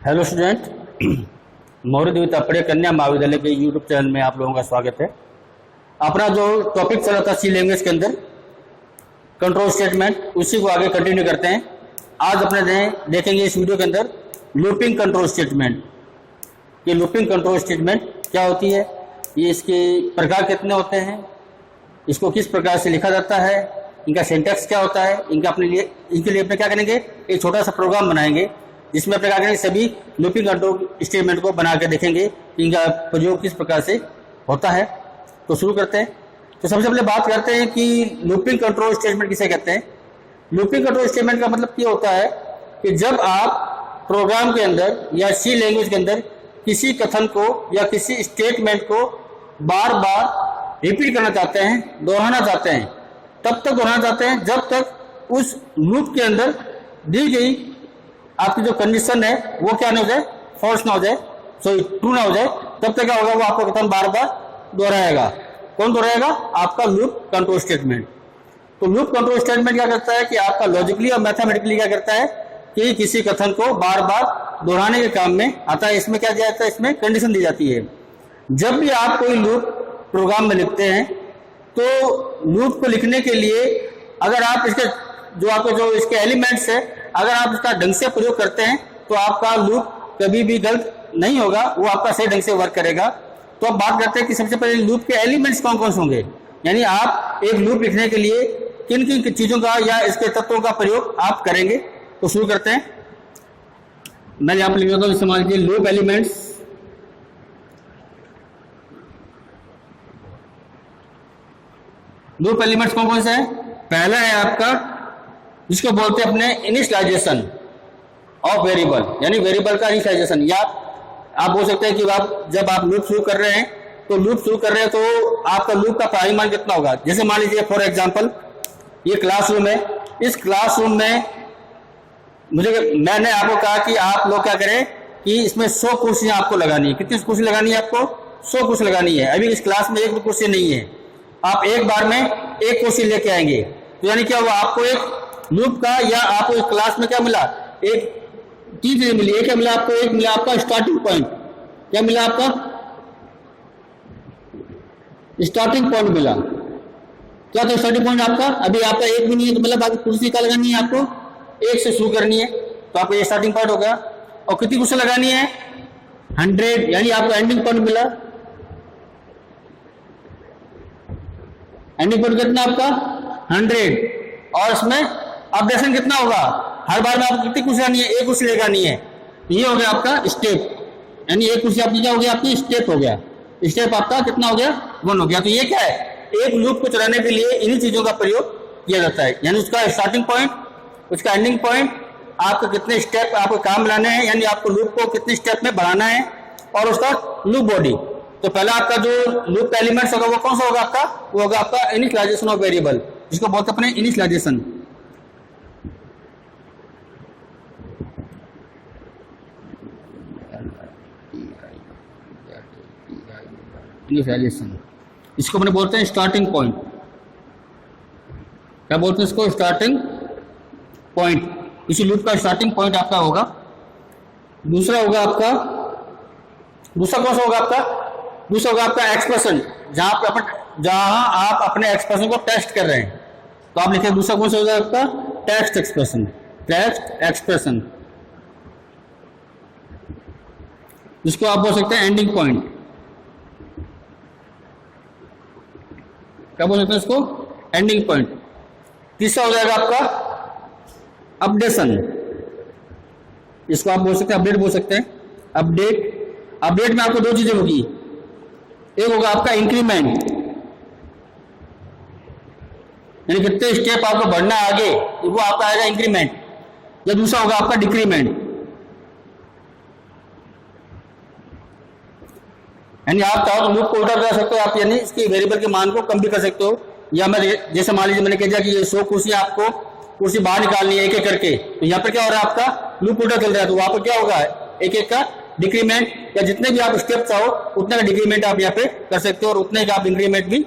Hello student, Maurya द्वित अपड़े कन्या महाविद्यालय के यूट्यूब चैनल में आप लोगों का स्वागत है। अपना जो टॉपिक चला था सी लैंग्वेज के अंदर कंट्रोल स्टेटमेंट, उसी को आगे कंटिन्यू करते हैं। आज अपने देखेंगे इस वीडियो के अंदर लूपिंग कंट्रोल स्टेटमेंट। ये लूपिंग कंट्रोल स्टेटमेंट क्या होती है, ये इसके प्रकार कितने होते हैं, इसको किस प्रकार से लिखा जाता है, इनका सिंटैक्स क्या होता है, इनके लिए अपने क्या करेंगे, एक छोटा सा प्रोग्राम बनाएंगे जिसमें अपने क्या करेंगे, सभी लूपिंग कंट्रोल स्टेटमेंट को बना के देखेंगे कि इनका प्रयोग किस प्रकार से होता है। तो शुरू करते हैं। तो सबसे पहले बात करते हैं कि लूपिंग कंट्रोल स्टेटमेंट किसे कहते हैं। लूपिंग कंट्रोल स्टेटमेंट का मतलब ये होता है कि जब आप प्रोग्राम के अंदर या सी लैंग्वेज के अंदर किसी कथन को या किसी स्टेटमेंट को बार बार रिपीट करना चाहते हैं, दोहराना चाहते हैं, तब तक दोहराना चाहते हैं जब तक उस लूप के अंदर दी गई आपकी जो कंडीशन है वो क्या ना हो जाए, फॉल्स ना हो जाए, सॉरी ट्रू ना हो जाए, तब तक क्या होगा, वो आपका कथन बार बार दोहराएगा। कौन दोहराएगा? आपका लूप कंट्रोल स्टेटमेंट। तो लूप कंट्रोल स्टेटमेंट क्या करता है कि आपका लॉजिकली और मैथमेटिकली क्या करता है कि किसी कथन को बार बार दोहराने के काम में आता है। इसमें क्या दिया जाता है, इसमें कंडीशन दी जाती है। जब भी आप कोई लूप प्रोग्राम में लिखते हैं तो लूप को लिखने के लिए अगर आप इसके एलिमेंट्स है, अगर आप इसका ढंग से प्रयोग करते हैं तो आपका लूप कभी भी गलत नहीं होगा, वो आपका सही ढंग से वर्क करेगा। तो अब बात करते हैं कि सबसे पहले लूप के एलिमेंट्स कौन कौन से होंगे, यानी आप एक लूप लिखने के लिए किन किन चीजों का या इसके तत्वों का प्रयोग आप करेंगे। तो शुरू करते हैं। मैं यहां पर लिख देता हूं, इस्तेमाल कीजिए लूप एलिमेंट्स। लूप एलिमेंट्स कौन कौन से हैं? पहला है आपका जिसको बोलते हैं अपने इनिशियलाइजेशन ऑफ वेरिएबल, यानी वेरिएबल का इनिशियलाइजेशन। या आप बोल सकते हैं कि जब आप लूप शुरू कर रहे हैं तो आपका लूप का प्रारंभिक मान कितना होगा। जैसे मान लीजिए फॉर एग्जांपल ये क्लासरूम है, इस क्लासरूम में मैंने आपको कहा कि आप लोग क्या करें कि इसमें 100 कुर्सियां आपको लगानी है। कितनी कुर्सी लगानी है? आपको 100 कुर्सी लगानी है। अभी इस क्लास में एक भी कुर्सी नहीं है, आप एक बार में एक कुर्सी लेके आएंगे, तो यानी क्या हुआ, आपको एक लूप का या आपको इस क्लास में क्या मिला, एक चीज मिली। क्या मिला आपको? एक मिला आपका स्टार्टिंग पॉइंट। क्या मिला? आपका स्टार्टिंग पॉइंट मिला। क्या था स्टार्टिंग पॉइंट आपका? अभी आपका एक भी नहीं है, तो मतलब आपको कुर्सी का लगानी है, आपको एक से शुरू करनी है, तो आपको ये स्टार्टिंग पॉइंट हो गया। और कितनी कुर्सी लगानी है? 100, यानी आपको एंडिंग पॉइंट मिला। एंडिंग पॉइंट कितना आपका? 100। और इसमें अपडेशन कितना होगा? हर बार में आपको कितनी कुर्सी लगानी है? एक कुर्सी लगानी है। ये हो गया आपका स्टेप, यानी एक कुर्सी आपकी क्या हो गया, आपकी स्टेप हो गया। स्टेप आपका कितना हो गया? 1 हो गया। तो ये क्या है, एक लूप को चलाने के लिए इन्हीं चीजों का प्रयोग किया जाता है, यानी उसका स्टार्टिंग पॉइंट, उसका एंडिंग पॉइंट, आपको कितने स्टेप आपको काम लाने हैं, यानी आपको लूप को कितने स्टेप में बढ़ाना है, और उसका लूप बॉडी। तो पहला आपका जो लूप एलिमेंट्स होगा वो कौन सा होगा आपका? वो होगा आपका इनिशियलाइजेशन ऑफ वेरिएबल, जिसको बोलते हैं अपने इनिशियलाइजेशन। इनिशियलाइजेशन इसको अपने बोलते हैं स्टार्टिंग पॉइंट। क्या बोलते हैं इसको? Starting point. इसी लूप का स्टार्टिंग पॉइंट आपका होगा। दूसरा होगा आपका, दूसरा कौन सा होगा आपका? दूसरा होगा आपका एक्सप्रेशन, जहां आप अपने एक्सप्रेशन को टेस्ट कर रहे हैं। तो आप लिखे दूसरा कौन सा होगा आपका? Text expression. टेक्स्ट एक्सप्रेशन, जिसको आप बोल सकते हैं एंडिंग पॉइंट। क्या बोल सकते हैं इसको? Ending point. तीसरा हो जाएगा आपका अपडेशन, इसको आप बोल सकते हैं अपडेट बोल सकते हैं। अपडेट में आपको 2 चीजें होगी, एक होगा आपका इंक्रीमेंट, यानी कितने स्टेप आपको बढ़ना है आगे, वो आपका आएगा इंक्रीमेंट। या दूसरा होगा आपका डिक्रीमेंट, यानी आप चाहो तो लूप को उल्टा कर सकते हो आप, यानी इसके वेरिएबल के मान को कम भी कर सकते हो। या मैं जैसे मान लीजिए मैंने कह दिया कि ये 100 कुर्सियां आपको कुर्सी बाहर निकालनी है एक एक करके, तो यहाँ पर क्या हो रहा है, आपका लूप उल्टा चल रहा है, तो वहां पर क्या होगा, एक एक का डिक्रीमेंट, या जितने भी आप स्टेप चाहो उतने का डिक्रीमेंट आप यहाँ पे कर सकते हो, और उतने का आप इंक्रीमेंट भी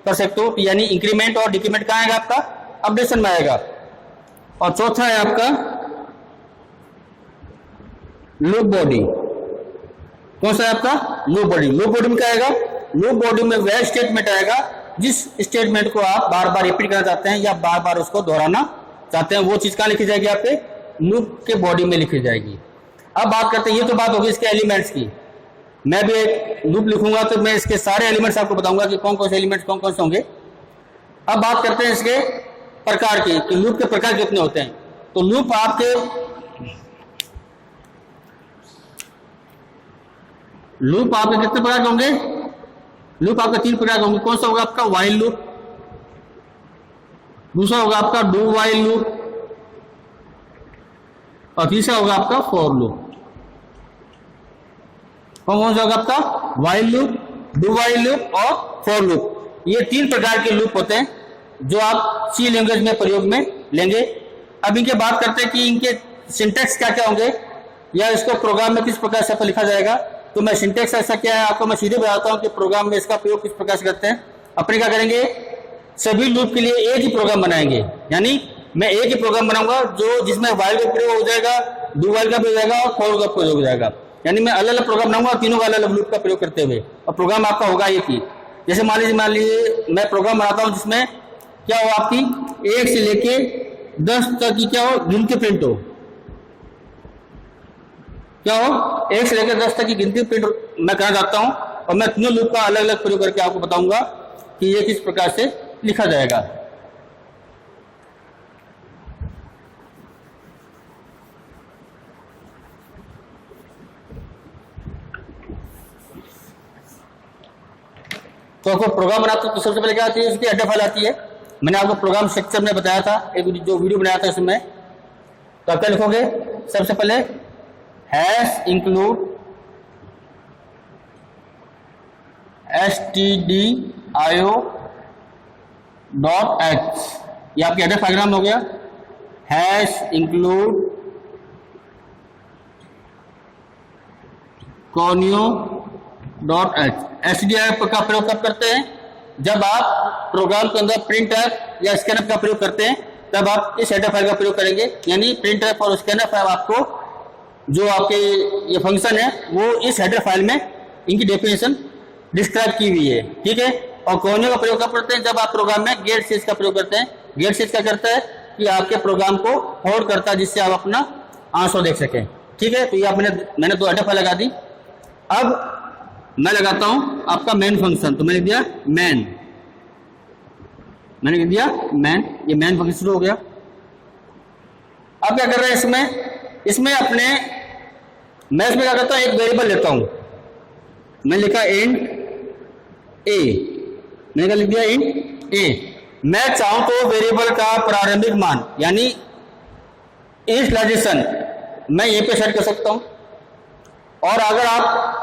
कर सकते हो। यानी इंक्रीमेंट और डिक्रीमेंट कहाँ आएगा आपका? अपडेशन में आएगा। और चौथा है आपका लूप बॉडी। कौन सा है आपका? Loop body. लूप बॉडी में क्या आएगा? लूप बॉडी में वह स्टेटमेंट आएगा जिस स्टेटमेंट को आप बार बार रिपीट करना चाहते हैं या बार बार उसको दोहराना चाहते हैं, वो चीज कहाँ लिखी जाएगी? आपके लूप के बॉडी में लिखी जाएगी। अब बात करते हैं, ये तो बात होगी इसके एलिमेंट्स की। मैं भी एक लूप लिखूंगा तो मैं इसके सारे एलिमेंट्स आपको बताऊंगा कि कौन कौन से एलिमेंट्स कौन कौन से होंगे। अब बात करते हैं इसके प्रकार की कि लूप के प्रकार कितने होते हैं। तो लूप आपके कितने प्रकार के होंगे? लूप आपके 3 प्रकार के होंगे। कौन सा होगा आपका? व्हाइल लूप, दूसरा होगा आपका डू व्हाइल लूप, और तीसरा होगा आपका फॉर लूप। कौन सा होगा आपका? While loop, do while loop और फॉर लूप। ये 3 प्रकार के लूप होते हैं जो आप सी लैंग्वेज में प्रयोग में लेंगे। अब इनके बात करते हैं कि इनके सिंटैक्स क्या क्या होंगे या इसको प्रोग्राम में किस प्रकार से लिखा जाएगा। तो मैं सिंटैक्स ऐसा क्या है आपको मैं सीधे बताता हूं कि प्रोग्राम में इसका प्रयोग किस प्रकार से करते हैं। अपने क्या करेंगे, सभी लूप के लिए एक ही प्रोग्राम बनाएंगे। यानी मैं एक ही प्रोग्राम बनाऊंगा जो जिसमें व्हाइल का प्रयोग हो जाएगा, डू व्हाइल का प्रयोग हो जाएगा और फॉर का प्रयोग हो जाएगा। यानी मैं अलग अलग प्रोग्राम बनाऊंगा तीनों का अलग अलग लूप का प्रयोग करते हुए, और प्रोग्राम आपका होगा एक ही। जैसे मान लीजिए मैं प्रोग्राम बनाता हूं जिसमें क्या हो आपकी 1 से लेके 10 तक की क्या हो गिनती प्रिंट हो। क्या हो? 1 से लेकर 10 तक की गिनती प्रिंट मैं करना चाहता हूं, और मैं तीनों लूप का अलग अलग प्रयोग करके आपको बताऊंगा कि ये किस प्रकार से लिखा जाएगा। तो आपको प्रोग्राम बनाते तो सबसे पहले क्या आती है? उसकी हेडर फाइल आती है। मैंने आपको प्रोग्राम स्ट्रक्चर में बताया था, एक जो वीडियो बनाया था उसमें। तो आप क्या लिखोगे? सबसे पहले हैश इंक्लूड stdio.h, ये आपकी हेडर डायग्राम हो गया। Hash include conio.h। stdio का प्रयोग कब करते हैं? जब आप प्रोग्राम के अंदर प्रिंटफ या स्कैनफ का प्रयोग करते हैं तब आप इस हेडर फाइल का प्रयोग करेंगे। यानी प्रिंटफ और स्कैनफ आपको जो आपके ये फंक्शन है वो इस हेडर फाइल में इनकी डेफिनेशन डिस्क्राइब की हुई है, ठीक है। और कोनियो का प्रयोग कब करते हैं? जब आप प्रोग्राम में गेट स्टेज का प्रयोग करते हैं। गेट स्टेज क्या करता है कि आपके प्रोग्राम को होल्ड करता है जिससे आप अपना आंसर देख सकें, ठीक है। तो ये मैंने 2 हेडर फाइल लगा दी। अब मैं लगाता हूं आपका मेन फंक्शन। तो मैंने लिख दिया मैन, ये मैन फंक्शन शुरू हो गया। अब क्या कर रहे हैं इसमें अपने मैं इसमें क्या करता हूं, एक वेरिएबल लेता हूं। मैं लिखा इंट ए, मैंने क्या लिख दिया? इंट ए। मैं चाहूं तो वेरिएबल का प्रारंभिक मान यानी इनिशियलाइजेशन मैं ये पे सेट कर सकता हूं। और अगर आप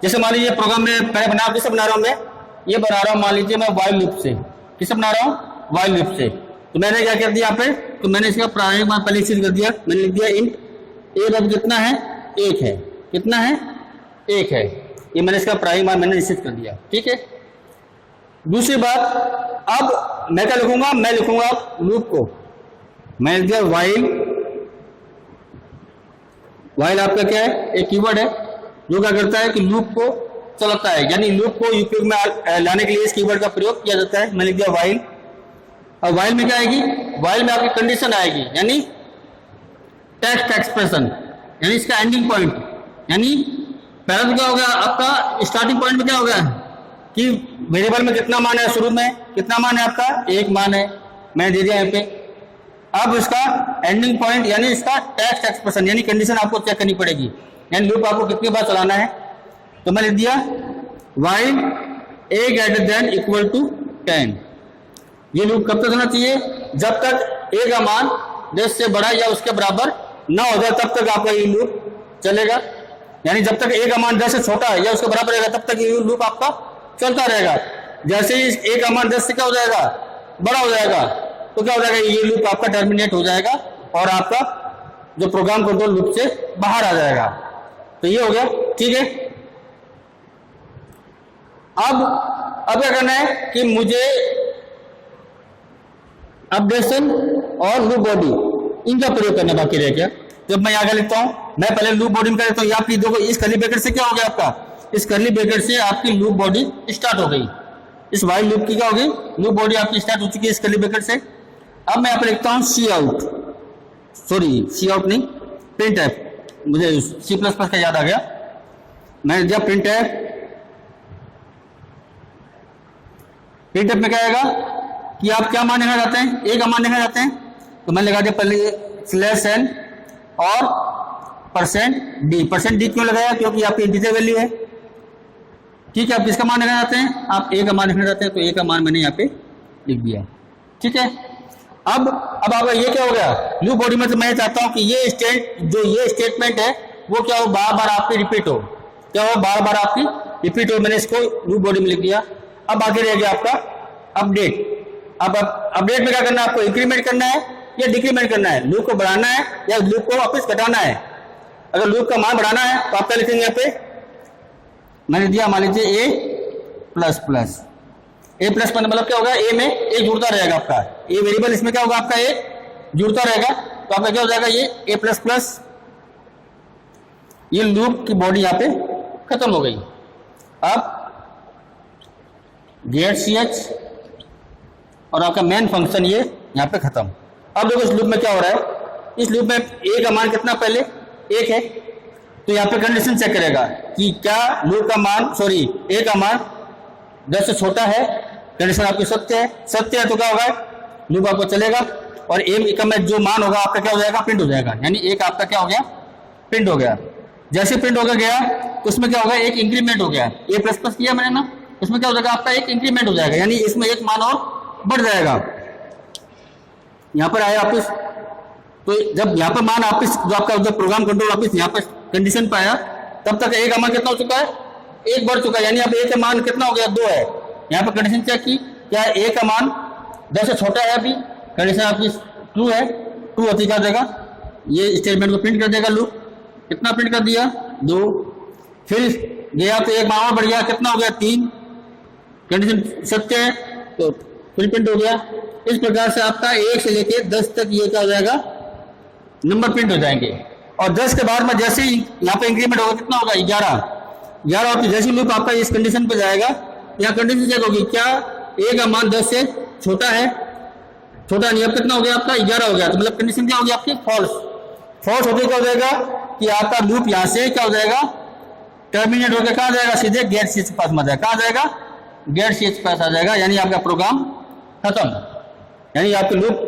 जैसे मान लीजिए प्रोग्राम में पहले किससे बना रहा हूं, मैं ये बना रहा हूं मान लीजिए मैं व्हाइल लूप से। किससे बना रहा हूं? व्हाइल लूप से। तो मैंने क्या कर दिया यहाँ पे, तो मैंने इसका प्रारंभिक मान पहले निश्चित कर दिया। मैंने लिख दिया इंट ए अब कितना है? 1 है। कितना है? 1 है। ये मैंने इसका प्रारंभिक मान मैंने निश्चित कर दिया, ठीक है। दूसरी बात, अब मैं क्या लिखूंगा? मैं लिखूंगा लूप को। मैं लिख दिया व्हाइल आपका क्या है? एक कीवर्ड है जो क्या करता है कि लूप को चलाता है। यानी लूप को उपयोग में लाने के लिए इस कीवर्ड का प्रयोग किया जाता है। मैंने लिख दिया व्हाइल। अब व्हाइल में क्या आएगी? व्हाइल में आपकी कंडीशन आएगी, यानी टेक्स्ट एक्सप्रेशन, यानी इसका एंडिंग पॉइंट। यानी पहला तो क्या हो गया आपका स्टार्टिंग पॉइंट में क्या हो गया कि वेरिएबल में कितना मान है, शुरू में कितना मान है आपका? 1 मान है, मैंने दे दिया यहाँ पे। अब इसका एंडिंग पॉइंट यानी इसका टेक्स्ट एक्सप्रेशन यानी कंडीशन आपको चेक करनी पड़ेगी, यानी लूप आपको कितनी बार चलाना है। तो मैं लिख दिया while a greater than equal to 10। ये लूप कब तक चलना चाहिए? जब तक a का मान 10 से बड़ा या उसके बराबर ना हो जाए तब तक आपका ये लूप चलेगा। यानी जब तक a का मान 10 से छोटा है या उसके बराबर रहेगा तब तक ये लूप आपका चलता रहेगा। जैसे ही a का मान 10 से क्या हो जाएगा? बड़ा हो जाएगा, तो क्या हो जाएगा? ये लूप आपका टर्मिनेट हो जाएगा और आपका जो प्रोग्राम कंट्रोल लूप से बाहर आ जाएगा। तो ये हो गया, ठीक है। अब क्या करना है कि मुझे अपडेशन और लूप बॉडी इनका प्रयोग करना बाकी रह गया। जब मैं आगे लिखता हूं मैं पहले लूप बॉडी में कर देता हूँ। आप देखो इस कर्ली ब्रैकेट से क्या हो गया आपका, इस कर्ली ब्रैकेट से आपकी लूप बॉडी स्टार्ट हो गई, इस वाइल लूप की क्या हो गई, लूप बॉडी आपकी स्टार्ट हो चुकी है इस कर्ली ब्रैकेट से। अब मैं यहाँ पर लिखता हूँ सी आउट, सॉरी सी आउट नहीं, प्रिंट एफ, मुझे सी प्लस प्लस का याद आ गया, मैंने दिया प्रिंट एफ। प्रिंट एफ में क्या आएगा कि आप क्या मान लिखना चाहते हैं, ए का मान लिखना चाहते हैं, तो मैंने लगा दिया पहले स्लैश एन और परसेंट डी। परसेंट डी क्यों लगाया, क्योंकि आपकी इंटीजर वैल्यू है। ठीक है, आप किसका मान लिखना चाहते हैं, आप ए का मान लिखना चाहते हैं, तो ए का मान मैंने यहाँ पे लिख दिया। ठीक है, अब आपका ये क्या हो गया, लूप बॉडी में तो मैं चाहता हूं कि ये स्टेटमेंट है वो क्या हो, बार बार आपकी रिपीट हो, क्या हो, बार बार आपकी रिपीट हो। मैंने इसको लूप बॉडी में लिख दिया। अब आगे रह गया आपका अपडेट। अब अपडेट में क्या करना है, आपको इंक्रीमेंट करना है या डिक्रीमेंट करना है, लूप को बढ़ाना है या लूप को वापस घटाना है। अगर लूप का मान बढ़ाना है तो आप क्या लिखेंगे, यहाँ पे मैंने दिया मान लीजिए ए प्लस प्लस। ए प्लस प्लस मतलब क्या होगा, ए में ए जुड़ता रहेगा आपका, ए वेरिएबल इसमें क्या होगा आपका ए जुड़ता रहेगा, तो आपका क्या हो जाएगा ये ए प्लस प्लस। ये लूप की बॉडी यहाँ पे खत्म हो गई। अब गेट सी एच और आपका मेन फंक्शन ये यहाँ पे खत्म। अब देखो इस लूप में क्या हो रहा है, इस लूप में ए का मान कितना पहले 1 है, तो यहाँ पे कंडीशन चेक करेगा कि क्या लूप का मान, सॉरी ए का मान 10 से छोटा है, कंडीशन आपकी सत्य है, सत्य है तो क्या होगा, लूप आपको चलेगा और ए का में जो मान होगा आपका क्या हो जाएगा, प्रिंट हो जाएगा। यानी एक आपका क्या हो गया, प्रिंट हो गया। जैसे प्रिंट होकर गया तो उसमें क्या होगा, एक इंक्रीमेंट हो गया। ए प्लस प्लस किया मैंने ना, उसमें क्या हो जाएगा आपका एक इंक्रीमेंट हो जाएगा, यानी इसमें एक मान और बढ़ जाएगा। यहाँ पर आया वापिस, तो जब यहाँ पर मान वापिस जो आपका जो प्रोग्राम कंट्रोल वापिस यहाँ पर कंडीशन पे आया, तब तक ए का मान कितना हो चुका है, 1 बढ़ चुका है, यानी अब ए का मान कितना हो गया, 2 है। यहाँ पर कंडीशन चेक की, क्या ए का मान 10 से छोटा है, अभी कंडीशन आपकी ट्रू है, ट्रू होती क्या देगा, ये स्टेटमेंट को प्रिंट कर देगा लूप। कितना प्रिंट कर दिया, 2। फिर गया तो एक मान और बढ़ गया, कितना हो गया, 3। कंडीशन सत्य है तो फिर प्रिंट हो गया। इस प्रकार से आपका 1 से लेके 10 तक ये क्या हो जाएगा, नंबर प्रिंट हो जाएंगे। और 10 के बाद में जैसे ही यहाँ पे इंक्रीमेंट होगा, कितना होगा, 11 होती, जैसे लूप आपका इस कंडीशन पे जाएगा, यहाँ कंडीशन चेक होगी, क्या ए का मान 10 से छोटा है, छोटा नहीं, अब कितना हो गया आपका, 11 हो गया, तो मतलब कंडीशन क्या होगी आपकी, फॉल्स। फॉल्स होते क्या हो जाएगा कि आपका लूप यहाँ से क्या हो जाएगा, टर्मिनेट होकर कहाँ जाएगा, सीधे गेट सी एच पास में जाएगा, कहाँ जाएगा, गेट सी एच पास आ जाएगा, यानी आपका प्रोग्राम खत्म, यानी आपके लूप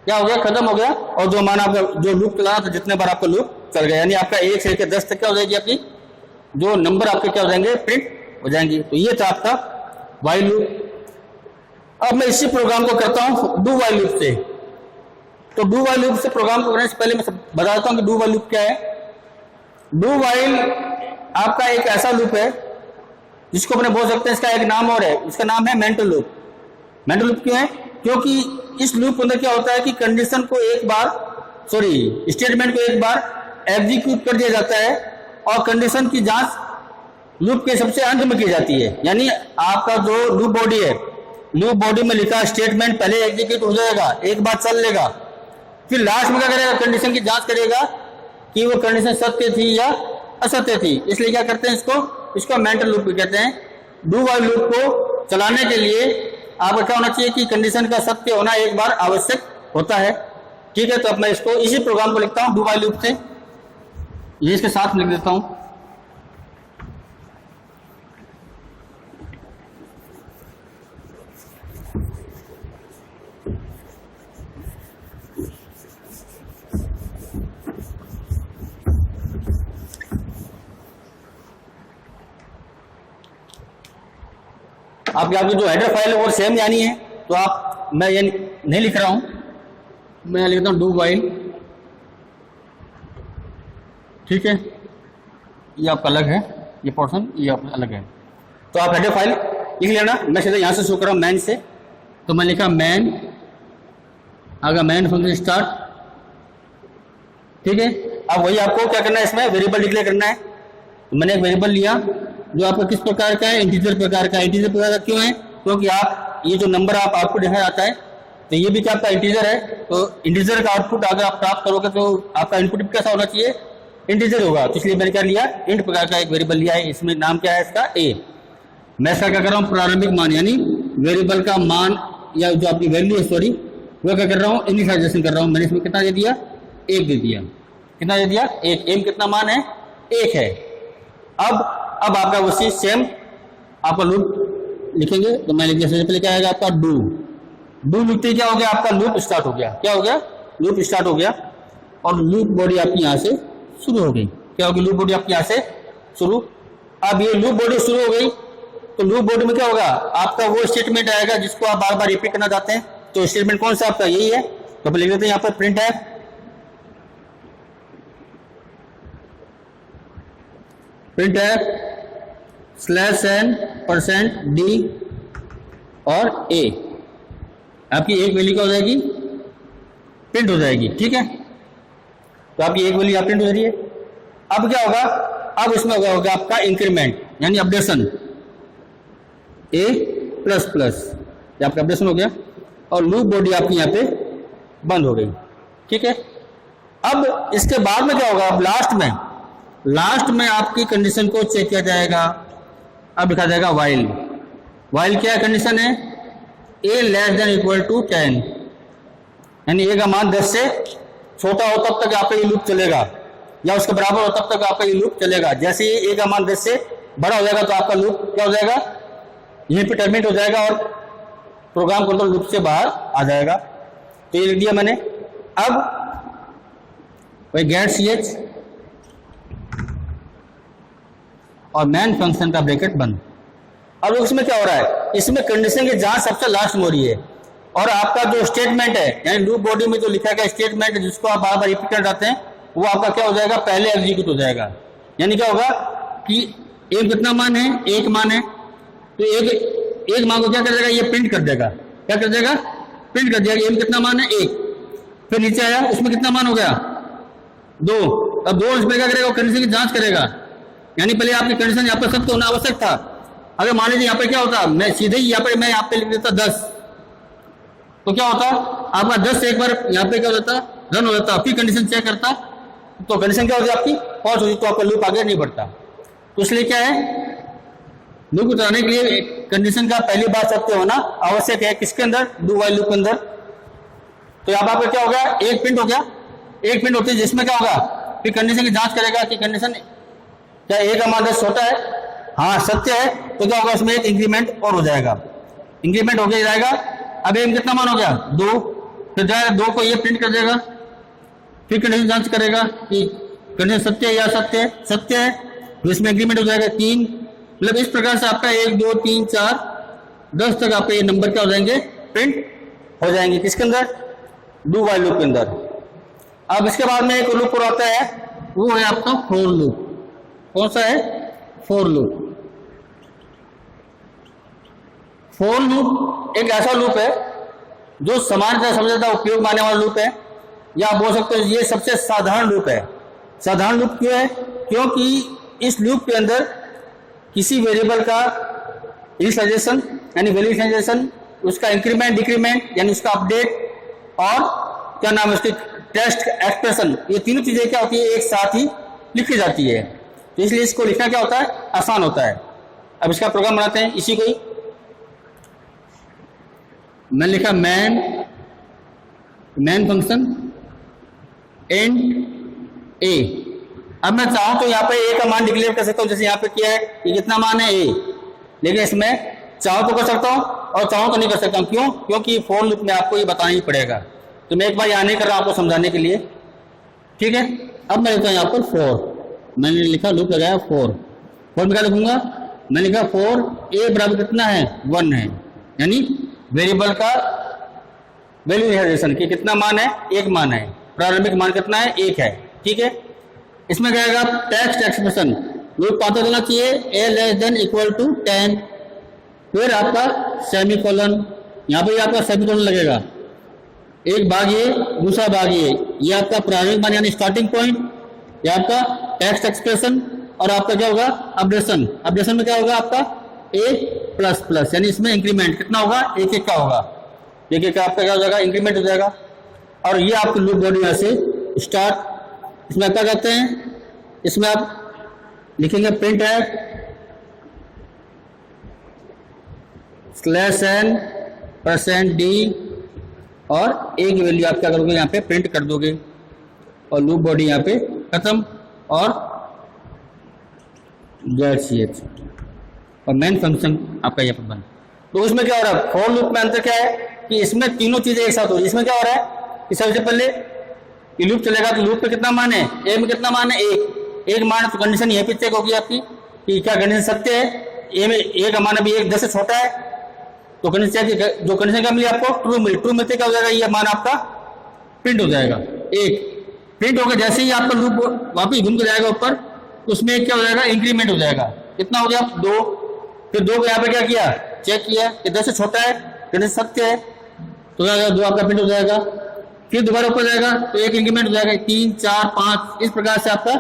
क्या हो गया, खत्म हो गया। और जो मान आपका जो लूप चला था, जितने बार आपका लूप चल गया, यानी आपका 1 से लेकर 10 तक क्या हो जाएगी, आपकी जो नंबर आपके क्या हो जाएंगे, प्रिंट हो जाएंगे। तो ये था आपका वाइल लूप। अब मैं इसी प्रोग्राम को करता हूँ डू वाइल लूप से। तो डू वाइल लूप से प्रोग्राम को करने से पहले मैं बताता हूँ कि डू वाइल लूप क्या है। डू वाइल आपका एक ऐसा लूप है जिसको अपने बोल सकते हैं, इसका एक नाम और है, इसका नाम है मेंटल लूप। मेंटल लूप क्यों है, क्योंकि इस लूप के अंदर क्या होता है कि कंडीशन को एक बार, सॉरी स्टेटमेंट को एक बार एग्जीक्यूट कर दिया जाता है और कंडीशन की जांच लूप के सबसे अंत में की जाती है। यानी आपका जो लूप बॉडी है, लूप बॉडी में लिखा स्टेटमेंट पहले एग्जीक्यूट हो जाएगा, एक बार चल लेगा, फिर लास्ट में क्या करेगा, कंडीशन की जांच करेगा कि वो कंडीशन सत्य थी या असत्य थी। इसलिए क्या करते हैं, इसको मेंटल लूप भी कहते हैं। डू वाइल लूप को चलाने के लिए आपका क्या होना चाहिए कि कंडीशन का सत्य होना एक बार आवश्यक होता है। ठीक है, तो अब मैं इसको इसी प्रोग्राम को लिखता हूं डू वाइल लूप से, ये इसके साथ लिख देता हूं। आपकी जो हेडर फाइल है वो सेम यानी है, तो आप, मैं ये नहीं लिख रहा हूं, मैं लिखता हूं डू वाइल। ठीक है, ये आपका अलग है, ये पोर्शन ये आपका अलग है, तो आप हेडर फाइल लिख लेना। मैं सीधा यहां से शुरू कर रहा हूं मैन से, तो मैं लिखा मैन, आगे मैन फंक्शन स्टार्ट। ठीक है, अब वही आपको क्या करना है, इसमें वेरिएबल डिक्लेयर करना है। तो मैंने एक वेरिएबल लिया जो आपका किस प्रकार का है, इंटीजर प्रकार का। इंटीजर प्रकार का क्यों है, क्योंकि आप ये जो नंबर आप आउटपुट देखा जाता है, तो ये भी क्या आपका इंटीजर है। तो इंटीजर का आउटपुट अगर आप प्राप्त करोगे तो आपका इनपुट कैसा होना चाहिए, इंटीजर होगा, तो इसलिए मैंने क्या लिया, इंट प्रकार का एक वेरिएबल लिया है, इसमें नाम क्या है इसका ए। मैं इसका क्या कर रहा हूँ, प्रारंभिक मान यानी वेरिएबल का मान या जो आपकी वैल्यू है सॉरी वो क्या कर रहा हूँ, इनिशियलाइजेशन कर रहा हूँ। मैंने इसमें कितना दे दिया, एक दे दिया। कितना दे दिया, एक। एम कितना मान है, एक है। अब आपका उसी सेम आपका लूप लिखेंगे, तो मैं लिख दिया। सबसे पहले क्या आएगा आपका डू। डू लिखते ही क्या हो गया, आपका लूप स्टार्ट हो गया। क्या हो गया, लूप स्टार्ट हो गया और लूप बॉडी आपकी यहाँ से शुरू हो गई। क्या होगी, लूप बॉडी आपकी यहाँ से शुरू। अब ये लूप बॉडी शुरू हो गई तो लूप बॉडी में क्या होगा, आपका वो स्टेटमेंट आएगा जिसको आप बार बार रिपीट करना चाहते हैं। तो स्टेटमेंट कौन सा आपका, यही है। तो लिख देते हैं यहाँ पर प्रिंट है /n%d और a आपकी एक वैल्यू क्या हो जाएगी, प्रिंट हो जाएगी। ठीक है, तो आपकी एक वैल्यू यहाँ प्रिंट हो रही है। अब क्या होगा, अब इसमें होगा आपका इंक्रीमेंट यानी अपडेशन a++, आपका अपडेशन हो गया और लूप बॉडी आपकी यहाँ पे बंद हो गई। ठीक है, अब इसके बाद में क्या होगा, अब लास्ट में आपकी कंडीशन को चेक किया जाएगा। अब लिखा जाएगा वाइल। वाइल क्या कंडीशन है, a<=10 यानी a का मान 10 से छोटा हो तब तक आपका ये लूप चलेगा या उसके बराबर हो तब तक आपका ये लूप चलेगा। जैसे ही a का मान 10 से बड़ा हो जाएगा तो आपका लूप क्या हो जाएगा, यहीं पे टर्मिनेट हो जाएगा और प्रोग्राम कंट्रोल लूप से बाहर आ जाएगा। तो ये लिख दिया मैंने। अब वही गेट ch और मैन फंक्शन का ब्रैकेट बंद। अब इसमें क्या हो रहा है, इसमें कंडीशन की जांच सबसे लास्ट में हो रही है और आपका जो स्टेटमेंट है यानी लूप बॉडी में जो लिखा गया स्टेटमेंट जिसको आप बार बार रिपीट कर जाते हैं वो आपका क्या हो जाएगा, पहले एग्जीक्यूट हो जाएगा। यानी क्या होगा कि एक कितना मान है, एक मान है, तो एक मान को क्या कर देगा, ये प्रिंट कर देगा। क्या कर देगा, प्रिंट कर देगा। एम कितना मान है, एक। फिर नीचे आया, उसमें कितना मान हो गया, 2। अब 2 इसमें क्या करेगा, कंडीशन की जांच करेगा। यानी पहले आपकी कंडीशन यहाँ पर सत्य होना आवश्यक था। अगर मान लीजिए यहाँ पे क्या होता, मैं सीधे ही मैं यहाँ पे लिख देता 10, तो क्या होता, आपका 10 से एक बार यहाँ पे क्या हो जाता, रन हो जाता। फिर कंडीशन चेक करता तो कंडीशन क्या होती आपकी, फॉल्स होती, तो आपका लूप आगे नहीं बढ़ता। तो इसलिए क्या है, लूप उतारने के लिए कंडीशन का पहली बार सत्य होना आवश्यक है। किसके अंदर, डू वाइल लूप के अंदर। तो यहाँ पर क्या हो गया, एक प्रिंट हो गया। एक प्रिंट होती है जिसमें क्या होगा, फिर कंडीशन की जांच करेगा कि कंडीशन क्या ए का मान 10 छोटा है, हाँ सत्य है, तो क्या होगा, उसमें एक इंक्रीमेंट और हो जाएगा। इंक्रीमेंट हो गया जाएगा। अब एम कितना मान हो गया, 2। फिर जाएगा 2 को ये प्रिंट कर देगा। फिर कंडीशन जांच करेगा कि कंडीशन सत्य है या असत्य है, सत्य है तो इसमें इंक्रीमेंट हो जाएगा 3। मतलब इस प्रकार से आपका 1 2 3 4 10 तक आपके ये नंबर क्या हो जाएंगे, प्रिंट हो जाएंगे। किसके अंदर, डू वाइल लूप के अंदर। अब इसके बाद में एक लूप और आता है, वो है आपका फॉर लूप। कौन सा है, फॉर लूप। फॉर लूप एक ऐसा लूप है जो सामान्यतः सबसे ज्यादा उपयोग मानने वाला लूप है, या आप बोल सकते हो ये सबसे साधारण लूप है। साधारण लूप क्यों है, क्योंकि इस लूप के अंदर किसी वेरिएबल का इनिशियलाइजेशन यानी वैल्यू इनिशियलाइजेशन, उसका इंक्रीमेंट डिक्रीमेंट यानी उसका अपडेट और क्या नाम है उसकी टेस्ट एक्सप्रेशन, ये तीनों चीजें क्या होती है, एक साथ ही लिखी जाती है। तो इसलिए इसको लिखना क्या होता है, आसान होता है। अब इसका प्रोग्राम बनाते हैं, इसी को ही मैंने लिखा मैन फंक्शन एंड ए। अब मैं चाहूं तो यहाँ पे ए का मान डिक्लेयर कर सकता हूं, जैसे यहाँ पे किया है, ये कितना मान है ए। लेकिन इसमें चाहूं तो कर सकता हूं और चाहूं तो नहीं कर सकता हूं। क्यों, क्योंकि फॉर लूप में आपको ये बताना ही पड़ेगा। तो मैं एक बार यहाँ नहीं कर रहा हूं आपको समझाने के लिए, ठीक है। अब मैं लिखता हूँ यहाँ पर फॉर, मैंने लिखा लूप लगाया फॉर में क्या लिखूंगा, मैं लिखा फॉर ए बराबर कितना है, 1 है। यानी वेरिएबल का वैल्यू इनिशियलाइजेशन की कितना मान है, एक मान है। प्रारंभिक मान कितना है, 1 है, ठीक है। इसमें क्या आएगा, टेक्स्ट एक्सप्रेशन लूप पाता होना चाहिए a<=10। फिर आपका सेमीकोलन, यहाँ पे आपका सेमीकोलन लगेगा, एक भाग ये दूसरा भाग ये आपका प्रारंभिक मान यानी स्टार्टिंग पॉइंट, ये आपका टेक्स्ट एक्सप्रेशन और आपका क्या होगा, अपडेशन। अपडेशन में क्या होगा आपका a++ यानी इसमें इंक्रीमेंट कितना होगा, 1 1 का होगा। 1 1 का आपका क्या हो जाएगा, इंक्रीमेंट हो जाएगा। और ये आपकी लूप बॉडी यहाँ से स्टार्ट, इसमें क्या कहते हैं, इसमें आप लिखेंगे प्रिंट है /n%d और a की वैल्यू आप क्या करोगे यहाँ पे प्रिंट कर दोगे और लूप बॉडी यहाँ पे खत्म और ZCH और मेन फंक्शन आपका यहाँ पर बंद। तो इसमें क्या हो रहा है, फॉर लूप में अंतर क्या है कि इसमें तीनों चीजें एक साथ हो रही है। इसमें क्या हो रहा है कि सबसे पहले ये लूप चलेगा तो लूप पे कितना मान है, ए में कितना मान है, एक मान है, तो कंडीशन यहीं पे चेक होगी आपकी कि क्या कंडीशन सत्य है। ए में ए का मान अभी 1 10 से छोटा है तो कंडीशन जो कंडीशन क्या मिली आपको ट्रू मिली, ट्रू मिलते क्या हो जाएगा, ये मान आपका प्रिंट हो जाएगा। एक प्रिंट होकर जैसे ही आपका लूप वापिस घूम के जाएगा ऊपर तो उसमें क्या हो जाएगा, इंक्रीमेंट हो जाएगा। कितना हो गया 2, फिर 2 को यहाँ पे क्या किया चेक किया कि 10 से छोटा है, कंडीशन सत्य है तो क्या 2 आपका प्रिंट हो जाएगा। फिर दोबारा ऊपर जाएगा तो 1 इंक्रीमेंट हो जाएगा, 3 4 5 इस प्रकार से आपका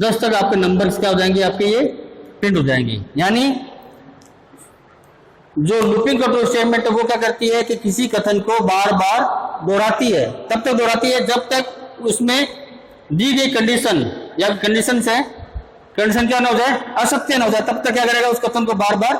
10 तक आपके नंबर्स क्या हो जाएंगे, आपके ये प्रिंट हो जाएंगे। यानी जो लूपिंग कंट्रोल स्टेटमेंट है वो क्या करती है कि किसी कथन को बार बार दोहराती है, तब तक दोहराती है जब तक उसमें दी गई कंडीशन या कंडीशन से कंडीशन क्या ना हो जाए, असत्य ना हो जाए, तब तक क्या करेगा उस कथन को बार बार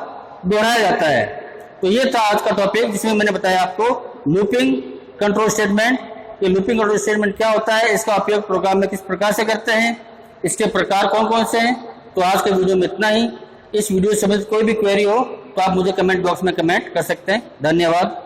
दोहराया जाता है। तो ये था आज का टॉपिक जिसमें मैंने बताया आपको लूपिंग कंट्रोल स्टेटमेंट। ये लूपिंग कंट्रोल स्टेटमेंट क्या होता है, इसका उपयोग प्रोग्राम में किस प्रकार से करते हैं, इसके प्रकार कौन कौन से हैं। तो आज के वीडियो में इतना ही। इस वीडियो से संबंधित कोई भी क्वेरी हो तो आप मुझे कमेंट बॉक्स में कमेंट कर सकते हैं। धन्यवाद।